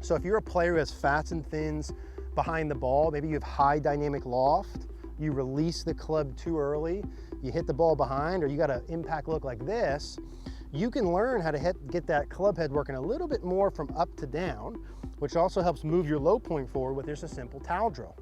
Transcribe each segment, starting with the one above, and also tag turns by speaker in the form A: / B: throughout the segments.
A: So if you're a player who has fats and thins behind the ball, maybe you have high dynamic loft, you release the club too early, you hit the ball behind, or you got an impact look like this, you can learn how to get that club head working a little bit more from up to down, which also helps move your low point forward with just a simple towel drill.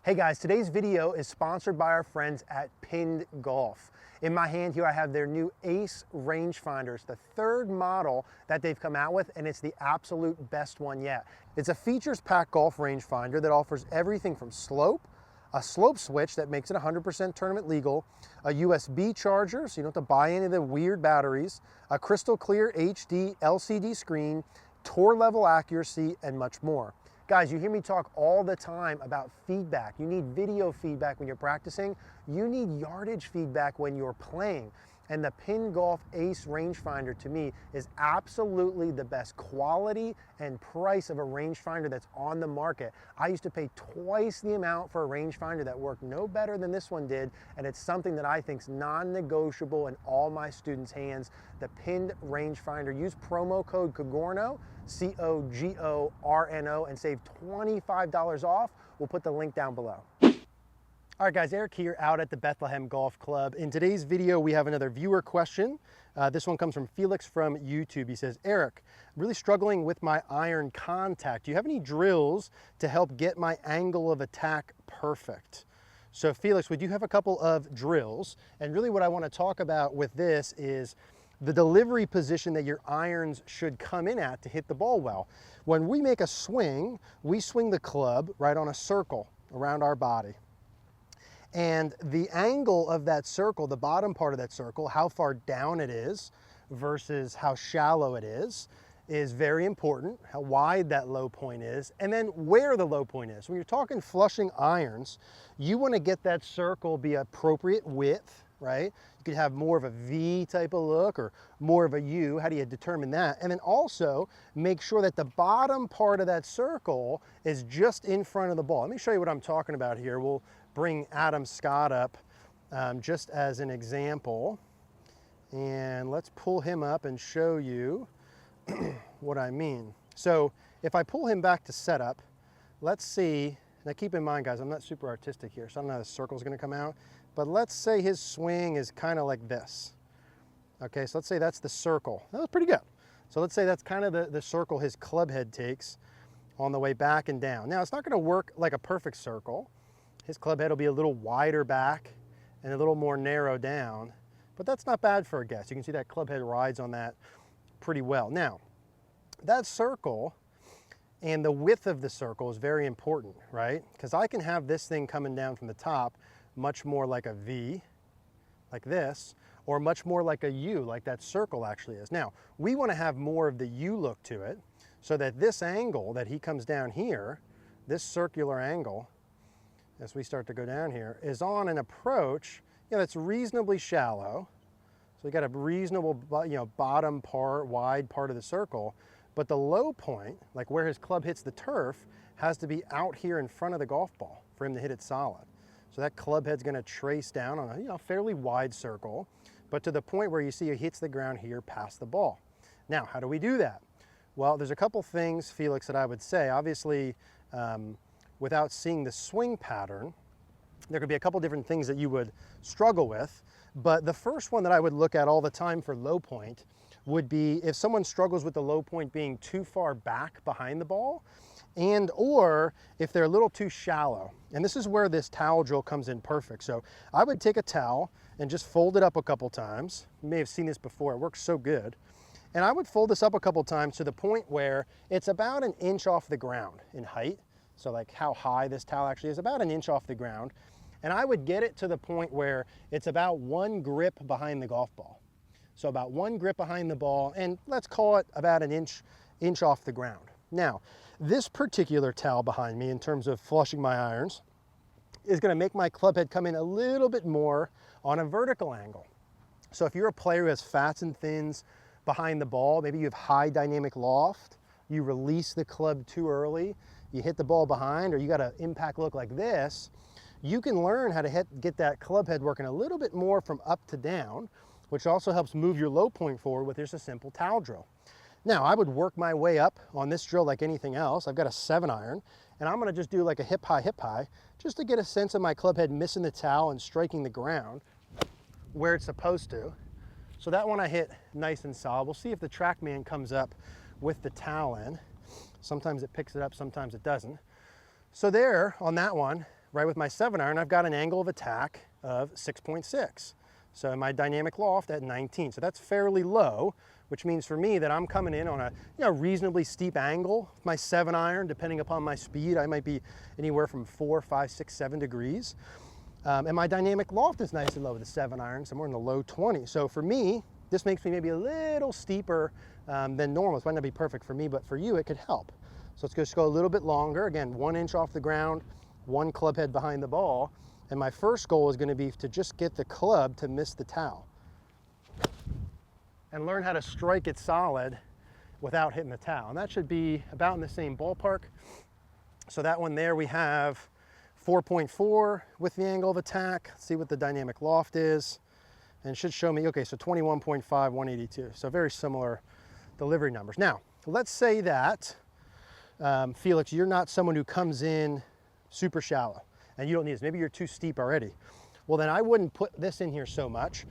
A: Hey guys, today's video is sponsored by our friends at Pinned Golf. In my hand here I have their new Ace rangefinder. It's the third model that they've come out with, and it's the absolute best one yet. It's a features-packed golf rangefinder that offers everything from slope, a slope switch that makes it 100% tournament legal, a USB charger so you don't have to buy any of the weird batteries, a crystal clear HD LCD screen, tour level accuracy, and much more. Guys, you hear me talk all the time about feedback. You need video feedback when you're practicing. You need yardage feedback when you're playing. And the Pinned Golf Ace rangefinder to me is absolutely the best quality and price of a rangefinder that's on the market. I used to pay twice the amount for a rangefinder that worked no better than this one did, and it's something that I think is non-negotiable in all my students' hands. The Pinned rangefinder. Use promo code Cogorno, C-O-G-O-R-N-O, and save $25 off. We'll put the link down below. All right guys, Eric here out at the Bethlehem Golf Club. In today's video, we have another viewer question. This one comes from Felix from YouTube. He says, Eric, I'm really struggling with my iron contact. Do you have any drills to help get my angle of attack perfect? So Felix, we do have a couple of drills. And really what I want to talk about with this is the delivery position that your irons should come in at to hit the ball well. When we make a swing, we swing the club right on a circle around our body. And the angle of that circle, the bottom part of that circle, how far down it is versus how shallow it is very important. How wide that low point is, and then where the low point is. When you're talking flushing irons, you want to get that circle be appropriate width, right? You could have more of a V type of look or more of a U. How do you determine that? And then also make sure that the bottom part of that circle is just in front of the ball. Let me show you what I'm talking about here. We'll bring Adam Scott up just as an example, and let's pull him up and show you what I mean. So if I pull him back to setup, let's see. Now keep in mind guys, I'm not super artistic here, so I don't know how the circle's going to come out, but let's say his swing is kind of like this. Okay, so let's say that's the circle. That was pretty good. So let's say that's kind of the circle his club head takes on the way back and down. Now it's not going to work like a perfect circle. His club head will be a little wider back and a little more narrow down, but that's not bad for a guess. You can see that club head rides on that pretty well. Now, that circle and the width of the circle is very important, right? Because I can have this thing coming down from the top much more like a V, like this, or much more like a U, like that circle actually is. Now, we want to have more of the U look to it, so that this angle that he comes down here, this circular angle, as we start to go down here, is on an approach, that's reasonably shallow. So we got a reasonable, bottom part, wide part of the circle, but the low point, like where his club hits the turf, has to be out here in front of the golf ball for him to hit it solid. So that club head's going to trace down on a fairly wide circle, but to the point where you see he hits the ground here past the ball. Now, how do we do that? Well, there's a couple things, Felix, that I would say. Obviously, without seeing the swing pattern, there could be a couple different things that you would struggle with. But the first one that I would look at all the time for low point would be if someone struggles with the low point being too far back behind the ball, and or if they're a little too shallow. And this is where this towel drill comes in perfect. So I would take a towel and just fold it up a couple times. You may have seen this before, it works so good. And I would fold this up a couple times to the point where it's about an inch off the ground in height. So like how high this towel actually is, about an inch off the ground. And I would get it to the point where it's about one grip behind the golf ball. So about one grip behind the ball, and let's call it about an inch off the ground. Now, this particular towel behind me, in terms of flushing my irons, is gonna make my club head come in a little bit more on a vertical angle. So if you're a player who has fats and thins behind the ball, maybe you have high dynamic loft, you release the club too early, you hit the ball behind, or you got an impact look like this, you can learn how to get that club head working a little bit more from up to down, which also helps move your low point forward with just a simple towel drill. Now I would work my way up on this drill like anything else. I've got a 7-iron, and I'm gonna just do like a hip high, just to get a sense of my club head missing the towel and striking the ground where it's supposed to. So that one I hit nice and solid. We'll see if the TrackMan comes up with the towel in. Sometimes it picks it up, sometimes it doesn't. So there, on that one, right with my 7-iron, I've got an angle of attack of 6.6. So my dynamic loft at 19. So that's fairly low, which means for me that I'm coming in on a reasonably steep angle. My 7-iron, depending upon my speed, I might be anywhere from 4, 5, 6, 7 degrees. And my dynamic loft is nice and low with the 7-iron, somewhere in the low 20s. So for me, this makes me maybe a little steeper than normal. It might not be perfect for me, but for you, it could help. So let's just go a little bit longer. Again, 1 inch off the ground, 1 club head behind the ball. And my first goal is going to be to just get the club to miss the towel and learn how to strike it solid without hitting the towel. And that should be about in the same ballpark. So that one there, we have 4.4 with the angle of attack. Let's see what the dynamic loft is. And it should show me, okay, so 21.5, 182. So very similar delivery numbers. Now, let's say that, Felix, you're not someone who comes in super shallow and you don't need this. Maybe you're too steep already. Well, then I wouldn't put this in here so much.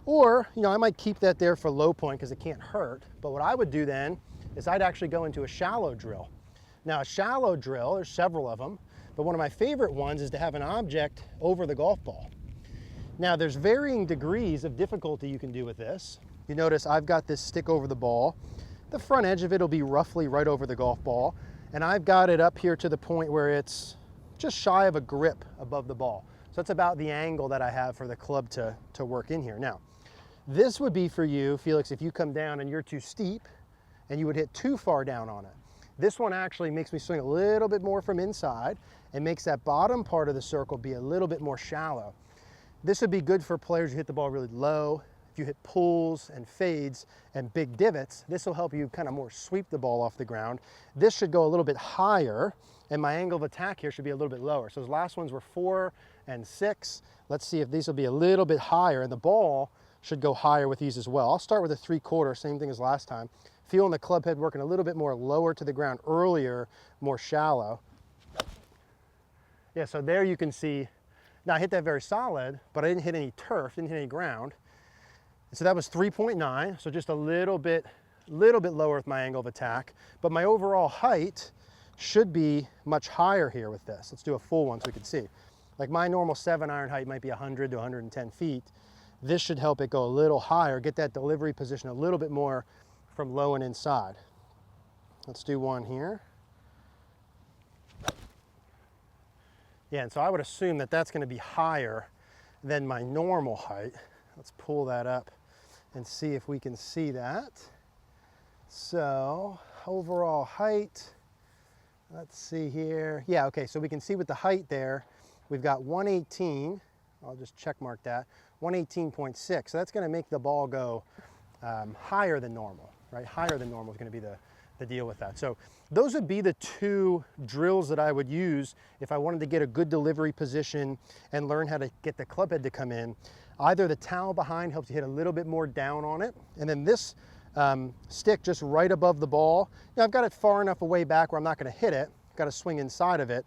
A: Or, I might keep that there for low point because it can't hurt. But what I would do then is I'd actually go into a shallow drill. Now, a shallow drill, there's several of them, but one of my favorite ones is to have an object over the golf ball. Now, there's varying degrees of difficulty you can do with this. You notice I've got this stick over the ball. The front edge of it will be roughly right over the golf ball, and I've got it up here to the point where it's just shy of a grip above the ball. So that's about the angle that I have for the club to work in here. Now, this would be for you, Felix, if you come down and you're too steep and you would hit too far down on it. This one actually makes me swing a little bit more from inside and makes that bottom part of the circle be a little bit more shallow. This would be good for players who hit the ball really low. If you hit pulls and fades and big divots, this will help you kind of more sweep the ball off the ground. This should go a little bit higher, and my angle of attack here should be a little bit lower. So those last ones were 4 and 6. Let's see if these will be a little bit higher, and the ball should go higher with these as well. I'll start with a 3/4, same thing as last time. Feeling the club head working a little bit more lower to the ground earlier, more shallow. Yeah, so there you can see, now I hit that very solid, but I didn't hit any turf, didn't hit any ground. And so that was 3.9, so just a little bit lower with my angle of attack, but my overall height should be much higher here with this. Let's do a full one so we can see. Like my normal 7-iron height might be 100 to 110 feet. This should help it go a little higher, get that delivery position a little bit more from low and inside. Let's do one here. Yeah, and so I would assume that that's going to be higher than my normal height. Let's pull that up and see if we can see that. So overall height, let's see here. Yeah, okay, so we can see with the height there, we've got 118. I'll just check mark that, 118.6. So that's going to make the ball go higher than normal, right? Higher than normal is going to be the deal with that. So those would be the 2 drills that I would use if I wanted to get a good delivery position and learn how to get the club head to come in. Either the towel behind helps you hit a little bit more down on it, and then this stick just right above the ball. I've got it far enough away back where I'm not going to hit it. I've got to swing inside of it.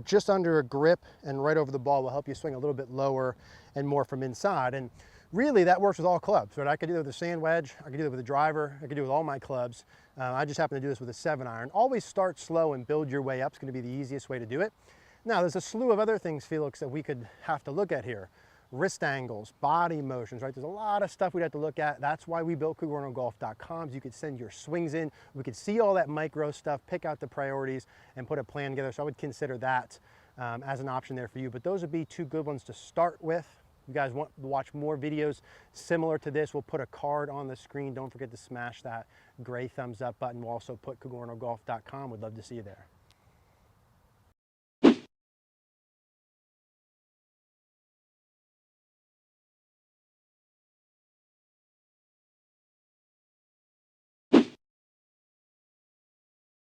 A: Just under a grip and right over the ball will help you swing a little bit lower and more from inside. And really that works with all clubs, right? I could do it with a sand wedge, I could do it with a driver, I could do it with all my clubs. I just happen to do this with a 7-iron. Always start slow and build your way up. It's going to be the easiest way to do it. Now there's a slew of other things, Felix, that we could have to look at here. Wrist angles, body motions, right? There's a lot of stuff we'd have to look at. That's why we built CogornoGolf.com. So you could send your swings in. We could see all that micro stuff, pick out the priorities, and put a plan together. So I would consider that as an option there for you. But those would be 2 good ones to start with. If you guys want to watch more videos similar to this, we'll put a card on the screen. Don't forget to smash that gray thumbs up button. We'll also put CogornoGolf.com. We'd love to see you there.